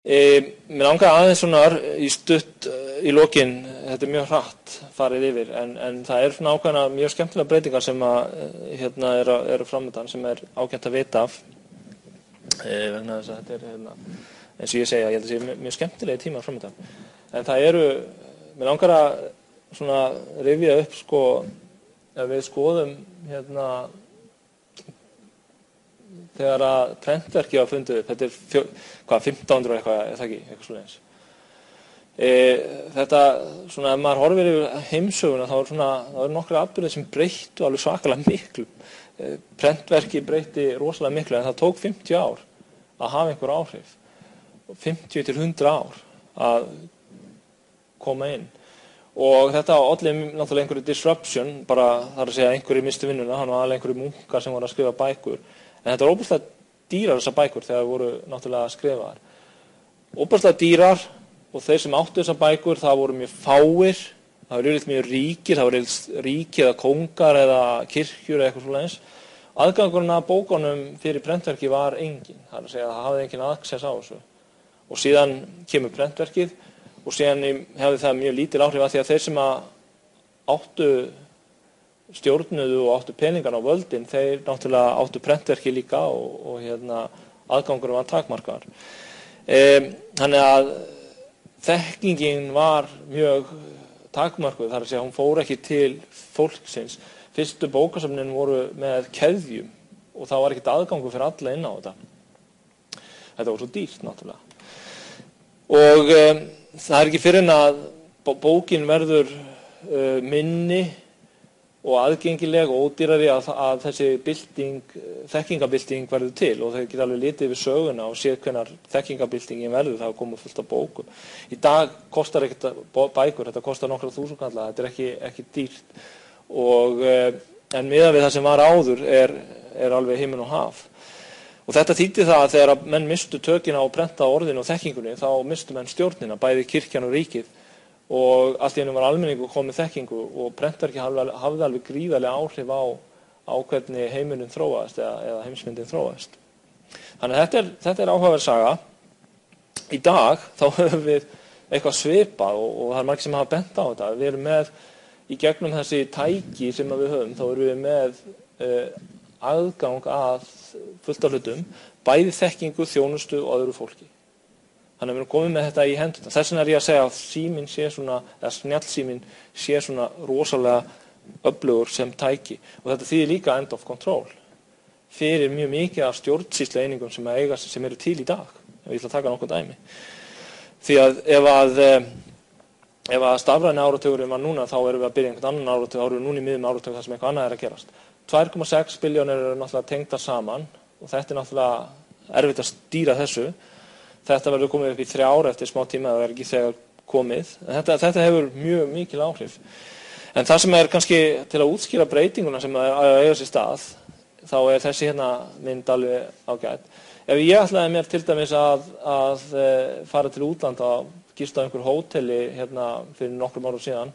Mér langar aðeins svona í stutt í lokin, þetta mjög hratt farið yfir, en það svona ákveðna mjög skemmtilega breytingar sem eru framöndan sem ágætt að vita af, vegna þess að þetta eins og ég segja, ég held að sé mjög skemmtilegi tímar framöndan. En það mér langar að svona rifja upp sko, ef við skoðum þegar að prentverki var fundið upp, þetta 1500 eitthvað, það ekki, eitthvað svoleiðis. Þetta svona, ef maður horfir yfir heimsöguna, þá nokkrir atburðir sem breyttu alveg svakalega miklu. Prentverki breytti rosalega miklu, en það tók 50 ár að hafa einhver áhrif. 50 til 100 ár að koma inn. Og þetta olli náttúrulega einhverju disruption, bara þar að segja einhverju mistu vinnuna, hann var alveg einhverju munkar sem voru að skrifa bækur. En þetta var óbúslega dýrar þessar bækur þegar voru náttúrulega skrifaðar. Óbúslega dýrar og þeir sem áttu þessar bækur, það voru mjög fáir, það voru yfirleitt mjög ríkir, það voru ríki eða kóngar eða kirkjur eða eitthvað svoleiðis. Aðgangurinn að bókunum fyrir prentverki var engin, það að segja að það hafði engin access á þessu. Og síðan kemur prentverkið og síðan hefði það mjög lítil áhrif að því að þeir sem áttu stjórnuðu og áttu peningan á völdin, þeir náttúrulega áttu prentverki líka og aðgangur var takmarkaður. Þannig að þekkingin var mjög takmarkuð, þar að segja hún fór ekki til fólksins. Fyrstu bókasöfnin voru með keðjum og það var ekkert aðgangur fyrir alla inn á þetta. Þetta var svo dýrt náttúrulega. Og það ekki fyrir en að bókin verður minni og aðgengileg og ódýrari að þessi þekkingabylting verður til og þeir geta alveg litið við söguna og séð hvenær þekkingabyltingin verður, það koma fullt af bókum. Í dag kostar ekkert bækur, þetta kostar nokkra þúsundkalla, þetta ekki dýrt en miðað við það sem var áður er alveg himinn og haf. Og þetta þýddi það að þegar menn mistu tökina á prenta orðinu og þekkingunni, þá mistu menn stjórnina, bæði kirkjan og ríkið. Og allt í einu var almenningur komið þekkingu og prentverki hafði alveg gríðarlega áhrif á hvernig heimurinn þróaðist eða heimsmyndin þróaðist. Þannig að þetta áhugaverð saga. Í dag þá höfum við eitthvað svipað og það margir sem hafa bent á þetta. Við erum með í gegnum þessi tæki sem við höfum, þá erum við með aðgang að fullt af hlutum, bæði þekkingu, þjónustu og öðru fólki. Þannig að við erum komið með þetta í hendurna. Þess vegna ég að segja að síminn sé svona, eða snjallsíminn sé svona rosalega öflugur sem tæki. Og þetta þýðir líka end of control fyrir mjög mikið af stjórnsýslu einingum sem eru til í dag. Ég ætla að taka nokkuð dæmi. Því að ef að stafræni áratugurinn var núna, þá erum við að byrja einhvern annan áratug, þá erum við núna í miðjum áratug þar sem eitthvað annað að gerast. 2,6 billjónir eru náttúrulega tengdar saman og þetta náttúrulega erfitt að stýra þessu. Þetta verður komið upp í 3 ár eftir smá tíma, það ekki þegar komið. En þetta hefur mjög mikil áhrif. En það sem kannski til að útskýra breytinguna sem eiga sér stað, þá þessi mynd alveg ágætt. Ef ég ætlaði mér til dæmis að fara til útlanda og gista á einhver hóteli fyrir nokkrum árum síðan,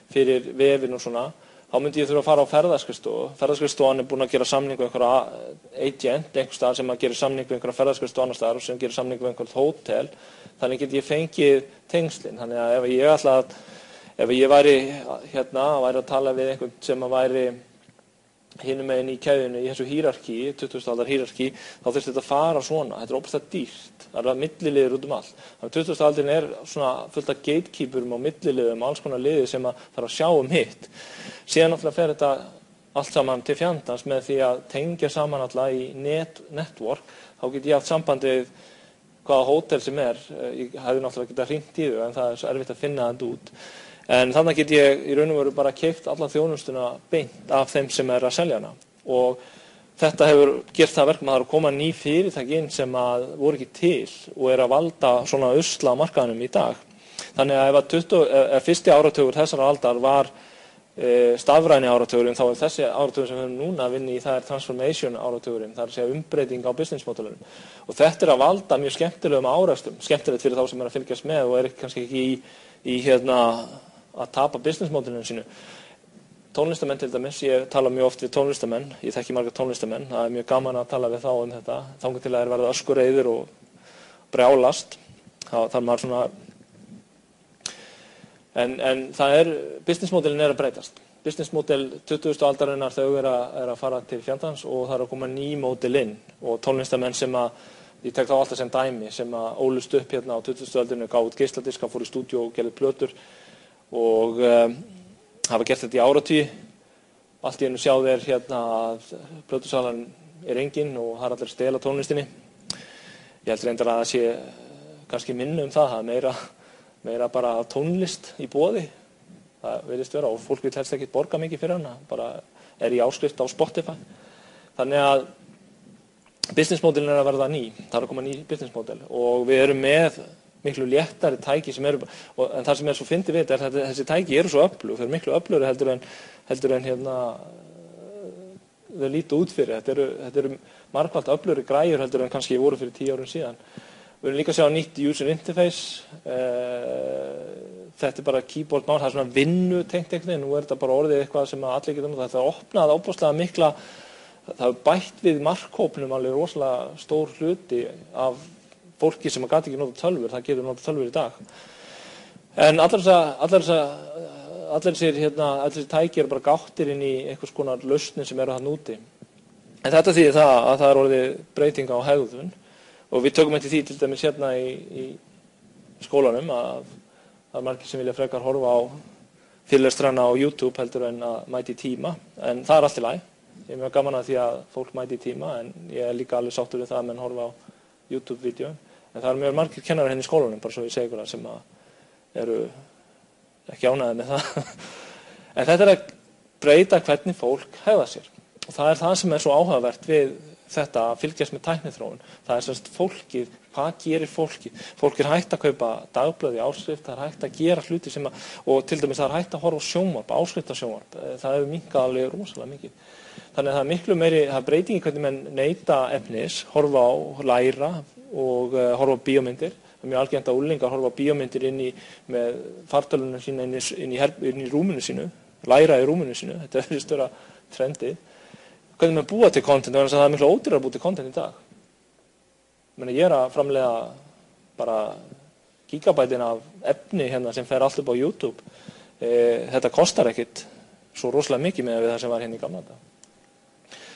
fyrir vefin og svona, þá myndi ég þurfa að fara á ferðaskrifstofu. Ferðaskrifstofan búin að gera samning við einhverja agent, einhver stað sem gerir samning við einhverja ferðaskrifstofu annar staðar og sem gerir samning við einhvert hótel. Þannig get ég fengið tengslin. Þannig að ef ég væri að tala við einhvern sem væri hinum megin í keðjunni, í þessu hierarki, 20. aldar hierarki, þá þurfti þetta að fara svona. Þetta óbúslega dýrt. Það milliliðir út allt. Þannig að 20. aldin svona fullt af gatekeeperum og milliliðum, alls konar liði sem þarf að sjá hitt. Síðan náttúrulega fer þetta allt saman til fjandans með því að tengja saman alltaf í network. Þá get ég haft sambandið hvaða hótel sem Ég hefði náttúrulega getað hringt í þau, en það svo erfitt að finna þetta út. En þannig get ég í raun og veru bara keypt alla þjónustuna beint af þeim sem að selja hana. Og þetta hefur gert það verkum að það koma ný fyrirtæki inn sem voru ekki til og að valda svona usla á markaðinum í dag. Þannig að ef fyrsti áratugur þessara aldar var stafræni áratugurinn, þá þessi áratugur sem við höfum núna að vinna í, það transformation áratugurinn, það að segja umbreyting á business modelunum. Og þetta að valda mjög skemmtilegum árekstum, skemmtilegt fyrir þá sem að fylgjast með og kannski ekki í að tapa business modelunum sínu. Tónlistamenn til dæmis, ég tala mjög oft við tónlistamenn, ég þekki marga tónlistamenn, það mjög gaman að tala við þá þetta, þangað til að verða öskureiðir og brjálast. þar maður svona en það businessmódelin að breytast. Businessmódel 20. aldarinnar þau að fara til fjandans og það að koma ný módel inn og tónlistamenn sem ég tek þá alltaf sem dæmi sem ólust upp hérna á 20. öldinni, gáfu út geisladiska, fóru í stúdíó og gerðu plötur og hafa gert þetta í áratugi. Allt í einu sjá þeir hérna að plötusalan engin og það allir að stela tónlistinni. Ég held reyndar að það sé kannski minna það meira bara tónlist í boði. Það virðist vera og fólk vil helst ekki borga mikið fyrir hana, bara í áskrift á Spotify. Þannig að businessmódelin að verða ný, það að koma ný businessmódel og við erum með miklu léttari tæki sem en það sem svo fyndið við að þessi tæki eru svo öflug, þau eru miklu öflugri heldur en hérna þau líta út fyrir. Þetta eru margfalt öflugri græjur heldur en kannski voru fyrir 10 árum síðan. Við erum líka að sjá nýtt user interface, þetta bara keyboard mál, það svona vinnu tengt einhvern veginn, nú þetta bara orðið eitthvað sem allir geta notað, það opnað ábúðslega mikla, það bætt við markhópnum alveg rosalega stór hluti af fólki sem gat ekki notað tölvur, það getur notað tölvur í dag. En allir þessir tæki bara gáttir inn í einhvers konar lausnir sem þarna úti. En þetta þýðir það að það orðið breyting á hegðun. Og við tökum eftir því til dæmis hérna í skólanum að það margir sem vilja frekar horfa á fyrirlestrana á YouTube heldur en að mæta í tíma. En það allt í lagi. Ég mjög gaman að því að fólk mæti í tíma en ég líka alveg sáttur við það að menn horfa á YouTube-vídeó. En það mjög margir kennarar henni í skólanum, bara svo ég segi ykkur sem eru ekki ánægðir með það. En þetta að breyta hvernig fólk hegðar sér. Og það það sem svo áhugavert við þetta að fylgjast með tækniþróun. Það semst fólkið, hvað gerir fólkið? Fólk hætt að kaupa dagblöð í áskrift, það hætt að gera hluti sem og til dæmis það hætt að horfa á sjónvarp, áskriftarsjónvarp. Það hefur minnkað alveg rosalega mikið. Þannig að það miklu meiri, það breytingi hvernig menn neyta efnis, horfa á, læra og horfa á bíómyndir. Það mjög algengt að unglingar horfa á bíómyndir með fartölunum sína inn í rúminu sínu, læra í rúminu sínu. Þetta virðist vera trendið. Hvernig maður búa til content, þannig að það miklu ódýrara að búa til content í dag. Ég að framleiða bara gigabætin af efni hérna sem fer allt upp á YouTube. Þetta kostar ekkit svo rosalega mikið með það sem var hérna í gamla daga.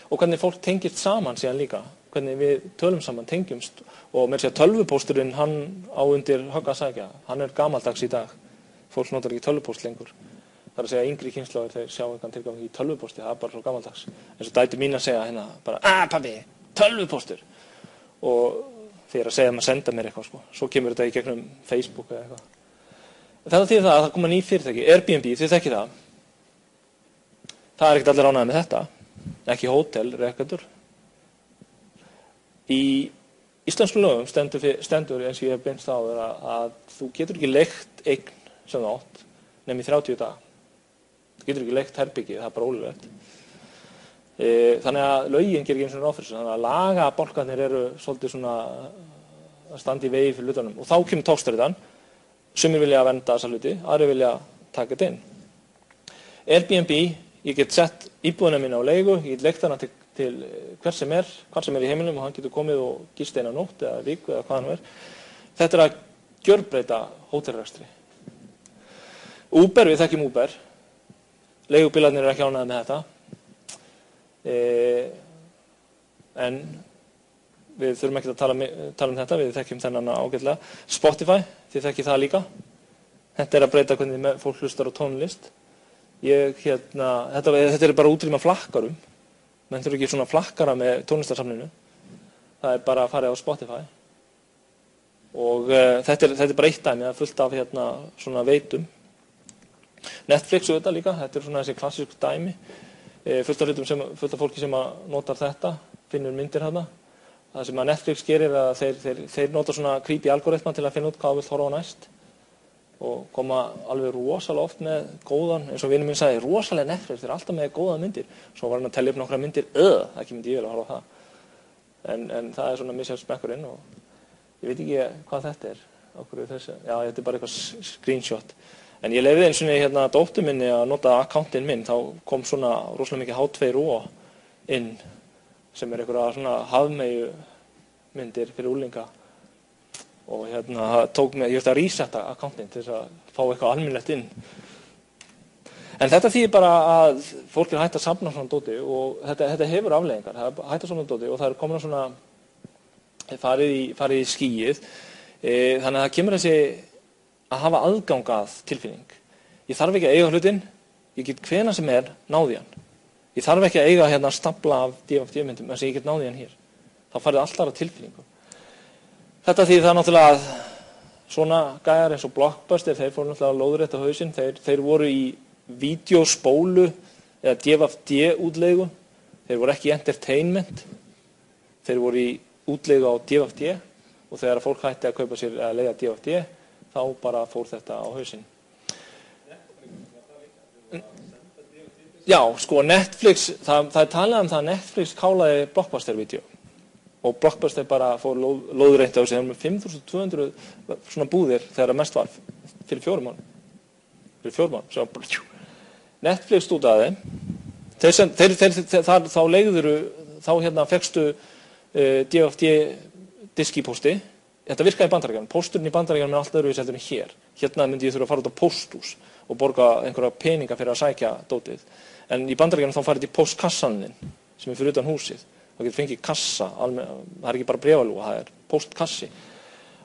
Og hvernig fólk tengist saman síðan líka, hvernig við tölum saman, tengjumst og með þess að tölvupósturinn hann á undir högg að sækja, hann gamaldags í dag. Fólk notar ekki tölvupóst lengur. Það að segja yngri kynslóðir þeir sjá einhvern tilgang í tölvupósti, það bara svo gamaldags. En svo dæti mín að segja hérna bara, pabbi, tölvupóstur. Og þeir að segja að senda mér eitthvað, sko. Svo kemur þetta í gegnum Facebook eða eitthvað. Þetta þýðir það að það koma ný fyrirtæki, Airbnb, þið þekkið það. Það ekkert allir ánægðir með þetta, ekki hótelrekendur. Í íslensku lögum stendur eins og ég hef beinst á að þú getur ekki leigt eign sem þú átt nema í 30 daga. Þú getur ekki leigt herbergi, það bara ólöglegt. Þannig að lögin gerir ekki eins og ráð fyrir þessu. Þannig að lagabálkarnir eru svolítið svona að standa í vegi fyrir hlutunum. Og þá kemur togstreitan. Sumir vilja vernda þessa hluti, aðrir vilja taka þetta inn. Airbnb, ég get sett íbúðina mína á leigu, ég get leigt hana til hvar sem er í heiminum og hann getur komið og gist eina nótt eða viku eða hvað hann Þetta að gjörbreyta hótelrekstri. Uber, við þekkjum Uber. Leigubílarnir eru ekki ánægðir með þetta. En við þurfum ekki að tala um þetta, við þekkjum þennan ágætlega. Spotify, þið þekkið það líka. Þetta að breyta hvernig fólk hlustar á tónlist. Þetta bara útrýma flakkarum. Menn þurfa ekki svona flakkara með tónlistarsamninu. Það bara að fara á Spotify. Og þetta bara eitt dæmi, það fullt af svona veitum. Netflix og þetta líka, þetta svona þessi klassísku dæmi. Fullt af fólki sem notar þetta, finnur myndir þarna. Það sem að Netflix gerir að þeir nota svona creepy algoritma til að finna út hvað þú vilt horfa á næst. Og koma alveg rosalega oft með góðan, eins og vinur minn sagði, rosalega Netflix, þeir alltaf með góða myndir. Svo var hann að tellja upp nokkra myndir, ekki myndi ég vel að horfa á það. En það svona misjafn smekkurinn og ég veit ekki hvað þetta Já, þetta bara eitthvað screenshot. En ég leyfði eins og dóttur minni að nota accountinn minn, þá kom svona rosalega mikið H2O inn, sem einhverja svona hafmeyju myndir fyrir unglinga. og það tók mig, ég þurfti að resetta accountinn til þess að fá eitthvað almennilegt inn. En þetta þýðir bara að fólk hætt að safna svona dóti og þetta hefur afleiðingar. Það er hætt að safna dóti og það er komin svona farið í skýið. Þannig að það kemur þessi að hafa aðgang að tilfinning. Ég þarf ekki að eiga hlutinn, ég get hvenær sem náði hann. Ég þarf ekki að eiga stafla af DFD-myndum þess að ég get náði hann hér. Þá farið allt aðra tilfinningu. Þetta þýðir það náttúrulega að svona gæjar eins og Blockbuster, þeir fóru náttúrulega lóðrétt á hausinn, þeir voru í vídeospólu eða DFD-útleigu. Þeir voru ekki í entertainment. Þeir voru í útleigu á DFD og þegar fólk hætti að kaupa sér að leiga DFD, þá bara fór þetta á hausinn. Já, sko, Netflix, það er talað það að Netflix kálaði Blockbuster-vídeó og Blockbuster bara fór lóðrétt á sig. Þeir eru með 5.200 svona búðir þegar það mest var fyrir 4 mánuðum. Fyrir 4 mánuðum, svo Netflix stúdaði þá leigðuru, þá fekstu DFD diskipósti. Þetta virkaði í Bandaríkjunum. Pósturinn í Bandaríkjunum er allt öðruvísi heldur en hér. Hérna myndi ég þurfa að fara út á pósthús og borga einhverja peninga fyrir að sækja dótið. En í Bandaríkjunum þá farið í póstkassan þinn sem er fyrir utan húsið. Þá getur fengið kassa, það er ekki bara bréfalúga, það er póstkassi.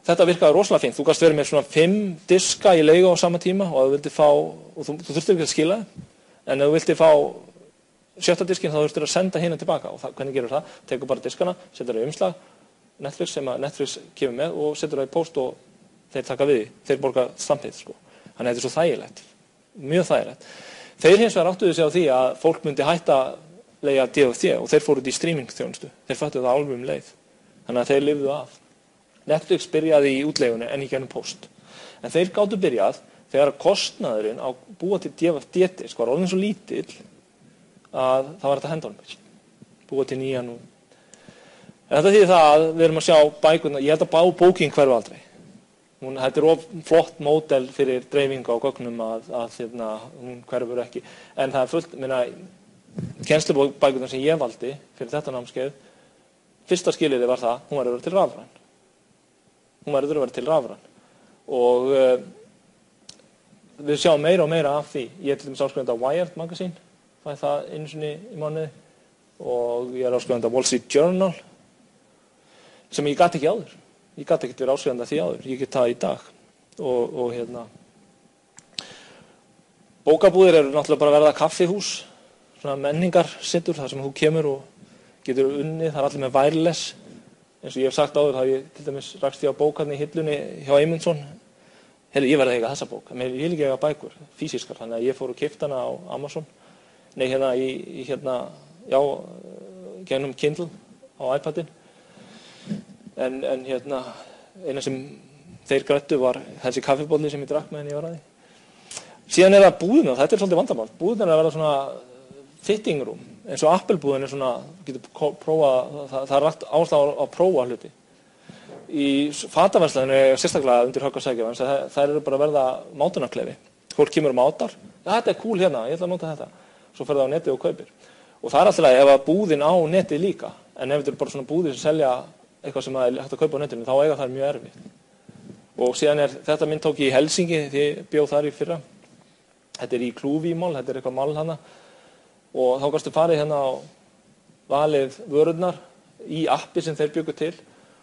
Þetta virkaði rosalega fínt. Þú gast verið með svona 5 diska í leigu á sama tíma og þú vildi fá, og þú þurftir ekki að skila það, en ef þú vildi fá 7. diskinn þá þurftir að senda hina tilbaka. Og hvernig gerur það? Tekur bara diskana, setur það í umslag, Netflix sem að Netflix kemur með og setur það í póst og þeir taka við því. Þeir borga stampið, sko. Þannig að þetta er svo þægilegt. Mjög þægilegt. Þeir hins vegar áttuðu sig á því að fólk myndi hætta leigja DFD og þeir fóru út í streaming-þjónustu. Þeir fattuðu það alveg leið. Þannig að þeir lifðu af. Netflix byrjaði í útleigunni en í gennum póst. En þeir gátu byrjað þegar kostnaðurinn á búa til DFD-disk var orðinn svo lítill að það var þetta hendunum. Búa til nýjan og þetta þýðir það að við erum að sjá bækurna, ég held að bókin hverfi aldrei. Þetta er of flott módel fyrir dreifingu á gögnum að hún hverfur ekki. En það er fullt, kennslubækurna sem ég valdi fyrir þetta námskeið, fyrsta skilyrði var það, hún verður til rafræn. Hún verður að vera til rafræn. Og við sjáum meira og meira af því. Ég er til dæmis áskrifandi á Wired Magazine, fæ það einu sinni í mánuði, og ég er áskrifandi á Wall Street Journal, sem ég gat ekki áður. Ég gat ekki verið áskrifandi að því áður. Ég get það í dag. Bókabúðir eru náttúrulega bara að verða kaffihús, svona menningarsetur, þar sem þú kemur og getur unnið. Það er allir með wireless. Eins og ég hef sagt áður, þá ég til dæmis rakst ég á bókarni í hillunni hjá Eymundsson. Ég verði að eiga þessa bók. Ég vil ekki eiga bækur, físískar. Þannig að ég fór og keypti hana á Amazon. Nei, gennum Kindle á iPadin. En eina sem þeir grættu var þessi kaffibólli sem ég drakk meðan ég var að því. Síðan er það búðina, þetta er svolítið vandamál. Búðina er að vera svona fitting room, eins og Apple-búðin er svona, það er rætt áhersla á að prófa hluti. Í fataverslunum er sérstaklega undir högg að sækja, en þær eru bara að verða mátunarklefi. Fólk kemur og mátar, þetta er cool hérna, ég ætla að nota þetta. Svo fer það á netið og kaupir. Og það er alltaf ef að búðin á netið líka, en ef þetta er bara svona búðir sem selja eitthvað sem er hægt að kaupa á netinu, þá eiga það mjög erfitt. Og síðan er þetta mynd tók ég í Helsingi, því ég bjó þar í fyrra. Þetta er í Klúvímál, þetta er eitthvað mál hana. Og þá gastu farið hérna á valið vörurnar í appi sem þeir bjuggu til.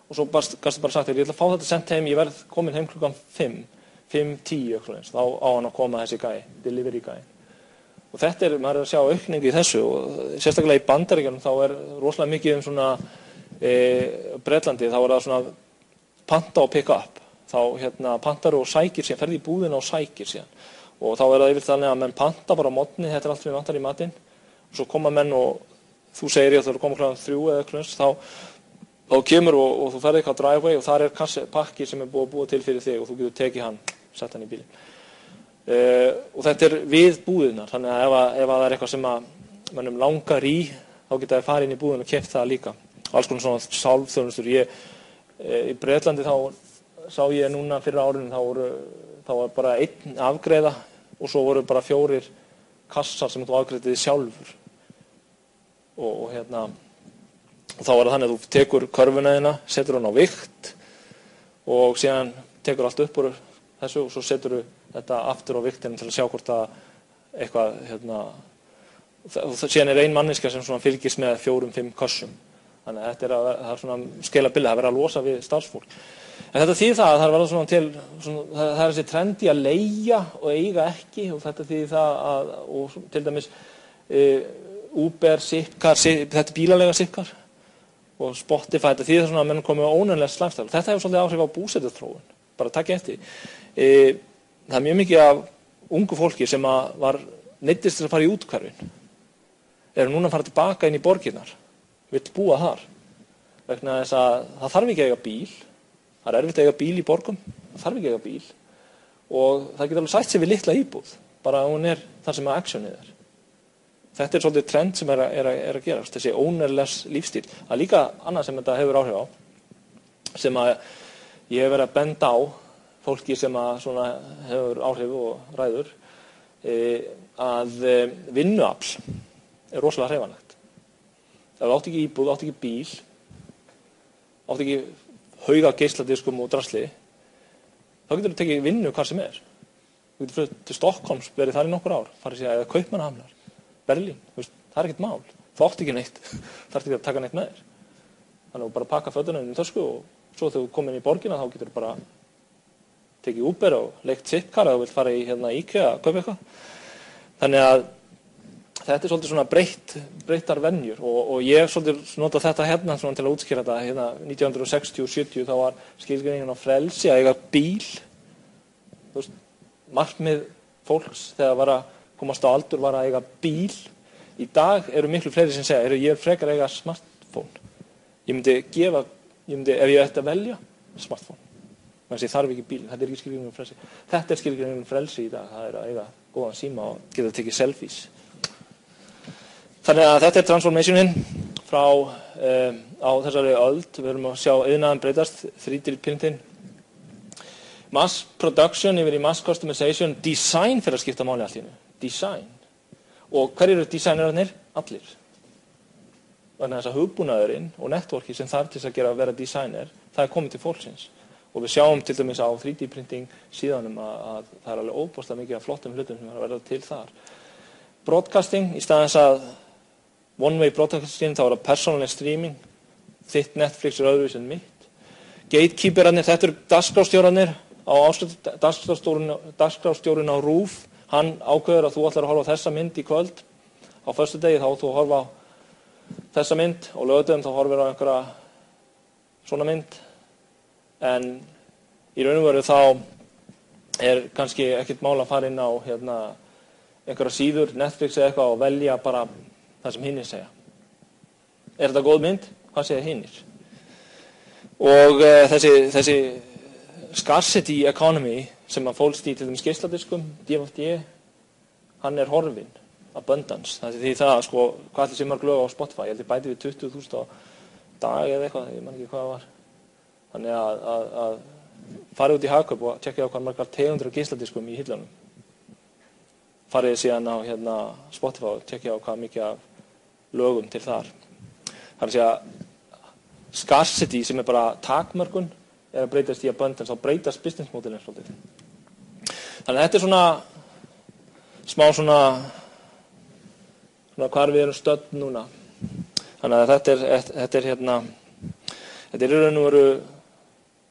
Og svo gastu bara sagt, ég ætla að fá þetta sent heim, ég verð komin heim klukkan 5:10, þá á hann að koma þessi gæi, delivery gæi. Og þetta maður er að sjá aukningu í þessu, og sérstaklega í Bandaríkjunum þá er rosalega mikið svona Bretlandi, þá er það svona panta og pick up. Þá pantar og sækir síðan, ferði í búðina og sækir síðan. Og þá er það yfir þannig að menn panta bara á morgni, þetta er allt sem við vantar í matinn. Og svo koma menn og þú segir ég að þú eru að koma kl. 3 eða kl. Þá kemur og þú ferði eitthvað á driveway og þar er pakki sem er búið til fyrir þig og þú getur tekið hann, sett hann í bílinn. Og þetta er við búðirnar, þannig að ef það er eitthvað sem að mannum langar í, þá geta þið farið inn í búðin og keypt það líka. Alls konar svona sálfþjónustur. Í Bretlandi þá sá ég núna fyrir árinu, þá var bara 1 afgreiða og svo voru bara 4 kassar sem þú afgreiðið sjálfur. Og þá er það þannig að þú tekur körfuna þína, setur hann á vikt og síðan tekur allt upp úr þessu og svo setur þetta aftur á vigtinn til að sjá hvort að eitthvað og síðan ein manneskja sem svona fylgist með 4-5 kössum. Þannig að það er svona scalability, það verður að losa við starfsfólk. En þetta þýðir það að það verður svona til, það er þessi trendi að leigja og eiga ekki, og þetta þýðir það að, og til dæmis Uber, Zipcar, þetta er bílalega Zipcar og Spotify, þetta þýðir svona að menn komið á ónægilegs lifestyle. Þetta hefur svolítið áhrif á búsetuþróun, bara takk eftir. Það er mjög mikið af ungu fólki sem var neyddist til að fara í úthverfin, eru núna að fara tilbaka inn í borgirnar, vill búa þar, vegna þess að það þarf ekki að eiga bíl, það er erfitt að eiga bíl í borgum, það þarf ekki að eiga bíl og það getur alveg sætt sig við litla íbúð, bara að hún er þar sem að actionið er. Þetta er svolítið trend sem er að gerast, þessi ownerless lífstíl. Það er líka annað sem þetta hefur áhrif á, sem að ég hef verið að benda á fólki sem að svona hefur áhrif og ræður, að vinnuafl er rosalega hreyfanlegt. Ef þú átt ekki íbúð, átt ekki bíl, átt ekki hauga geisladiskum og drasli, þá getur þú tekið vinnu hvar sem er. Þú getur flutið til Stockholms, verið þar í nokkur ár, farið sér eða Kaupmannahafnar, Berlín, það er ekkert mál. Þú átt ekki neitt, þarft ekki að taka neitt með þér. Þannig að þú bara pakka fötunum í tösku og svo þegar þú komin í borgina þá getur þú bara tekið Uber og leigt Zipcar eða þú vilt fara í IKEA að kaupa eitthvað. Þannig að þetta er svolítið svona breyttar venjur og ég svolítið nota þetta hérna til að útskýra þetta. 1960-70 þá var skilgreiningin á frelsi að eiga bíl. Markmið fólks þegar var að komast á aldur var að eiga bíl. Í dag eru miklu fleiri sem segja, ég er frekar að eiga smartphone. Ég myndi ef ég ætti að velja smartphone. Þannig að ég þarf ekki bíl, þetta er ekki skilgreiningin á frelsi. Þetta er skilgreiningin á frelsi í dag, það er að eiga góðan síma og geta tekið selfies. Þannig að þetta er transformationin frá á þessari öld. Við erum að sjá iðnaðinn breytast, 3D-printing, mass production yfir í mass customization, design fyrir að skipta máli allt í einu. Design. Og hverjir eru designararnir? Allir. Þannig að þess að hugbúnaðurinn og networki sem þarf til að vera designer, það er komið til fólksins. Og við sjáum til dæmis á 3D-printing síðanum að það er alveg óbúslega mikið af flottum hlutum sem er að verða til þar. Broadcasting, í staðins að one-way broadcasting, þá er það persónuleg streaming, þitt Netflix er öðruvísi en mitt. Gatekeeperarnir, þetta eru dagskrárstjórarnir, dagskrárstjórinn á RÚV, hann ákveður að þú ætlar að horfa á þessa mynd í kvöld, á föstudegi þá þú horfa á þessa mynd og laugardaginn þá horfir á einhverja svona mynd, en í raun og veru þá er kannski ekkert mál að fara inn á einhverja síður, Netflix eða eitthvað og velja bara það sem hinnir segja. Er þetta góð mynd? Hvað segja hinnir? Og þessi scarcity economy sem að fólst í til dæmis geisladiskum, DFD, hann er horfinn, abundance. Það er því það, sko, hvað allir sem mörg lög á Spotify, ég held ég bæti við 20.000 á dag eða eitthvað, ég man ekki hvað það var. Þannig að farið út í Hagkaup og tjekkið á hvað margar tegundir af geisladiskum í hillunum. Farið síðan á Spotify og tjekkið á hvað mikið af lögum til þar. Það er að segja scarcity sem er bara takmörkun er að breytast í abundance og breytast business modelin svolítið. Þannig að þetta er smá svona hvar við erum stödd núna. Þannig að þetta er í raun og veru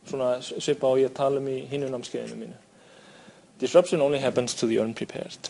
svona svipa og ég tala í hinu námskeiðinu mínu. Disruption only happens to the unprepared.